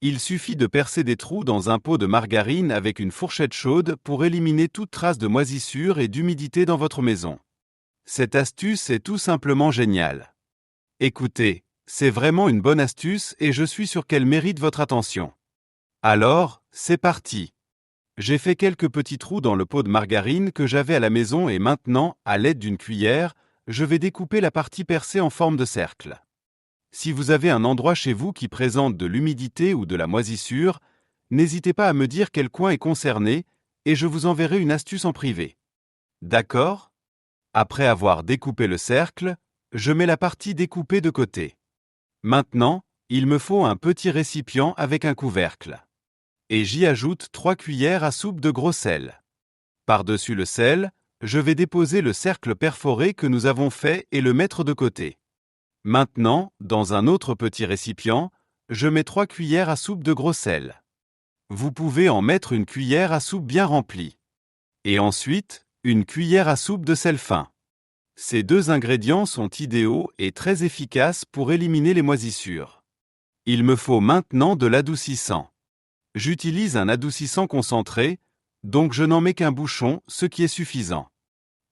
Il suffit de percer des trous dans un pot de margarine avec une fourchette chaude pour éliminer toute trace de moisissure et d'humidité dans votre maison. Cette astuce est tout simplement géniale. Écoutez, c'est vraiment une bonne astuce et je suis sûr qu'elle mérite votre attention. Alors, c'est parti. J'ai fait quelques petits trous dans le pot de margarine que j'avais à la maison et maintenant, à l'aide d'une cuillère, je vais découper la partie percée en forme de cercle. Si vous avez un endroit chez vous qui présente de l'humidité ou de la moisissure, n'hésitez pas à me dire quel coin est concerné et je vous enverrai une astuce en privé. D'accord ? Après avoir découpé le cercle, je mets la partie découpée de côté. Maintenant, il me faut un petit récipient avec un couvercle. Et j'y ajoute 3 cuillères à soupe de gros sel. Par-dessus le sel, je vais déposer le cercle perforé que nous avons fait et le mettre de côté. Maintenant, dans un autre petit récipient, je mets 3 cuillères à soupe de gros sel. Vous pouvez en mettre une cuillère à soupe bien remplie. Et ensuite, une cuillère à soupe de sel fin. Ces 2 ingrédients sont idéaux et très efficaces pour éliminer les moisissures. Il me faut maintenant de l'adoucissant. J'utilise un adoucissant concentré, donc je n'en mets qu'un bouchon, ce qui est suffisant.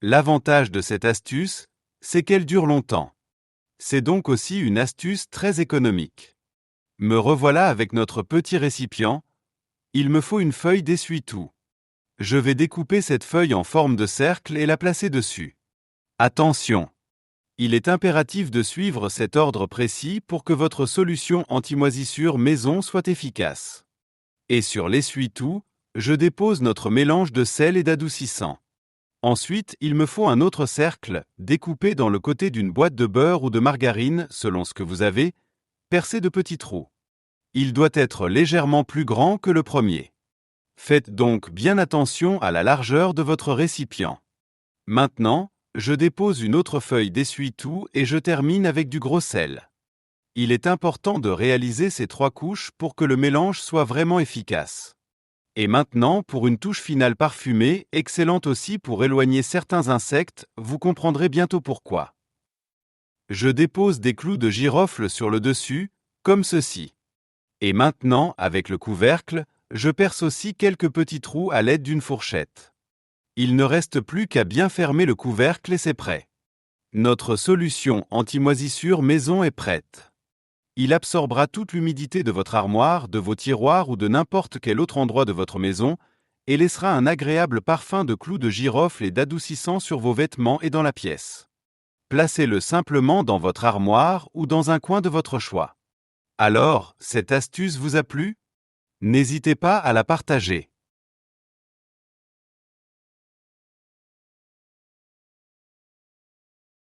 L'avantage de cette astuce, c'est qu'elle dure longtemps. C'est donc aussi une astuce très économique. Me revoilà avec notre petit récipient. Il me faut une feuille d'essuie-tout. Je vais découper cette feuille en forme de cercle et la placer dessus. Attention! Il est impératif de suivre cet ordre précis pour que votre solution anti-moisissure maison soit efficace. Et sur l'essuie-tout, je dépose notre mélange de sel et d'adoucissant. Ensuite, il me faut un autre cercle, découpé dans le côté d'une boîte de beurre ou de margarine, selon ce que vous avez, percé de petits trous. Il doit être légèrement plus grand que le premier. Faites donc bien attention à la largeur de votre récipient. Maintenant, je dépose une autre feuille d'essuie-tout et je termine avec du gros sel. Il est important de réaliser ces 3 couches pour que le mélange soit vraiment efficace. Et maintenant, pour une touche finale parfumée, excellente aussi pour éloigner certains insectes, vous comprendrez bientôt pourquoi. Je dépose des clous de girofle sur le dessus, comme ceci. Et maintenant, avec le couvercle, je perce aussi quelques petits trous à l'aide d'une fourchette. Il ne reste plus qu'à bien fermer le couvercle et c'est prêt. Notre solution anti-moisissure maison est prête. Il absorbera toute l'humidité de votre armoire, de vos tiroirs ou de n'importe quel autre endroit de votre maison et laissera un agréable parfum de clous de girofle et d'adoucissant sur vos vêtements et dans la pièce. Placez-le simplement dans votre armoire ou dans un coin de votre choix. Alors, cette astuce vous a plu ? N'hésitez pas à la partager.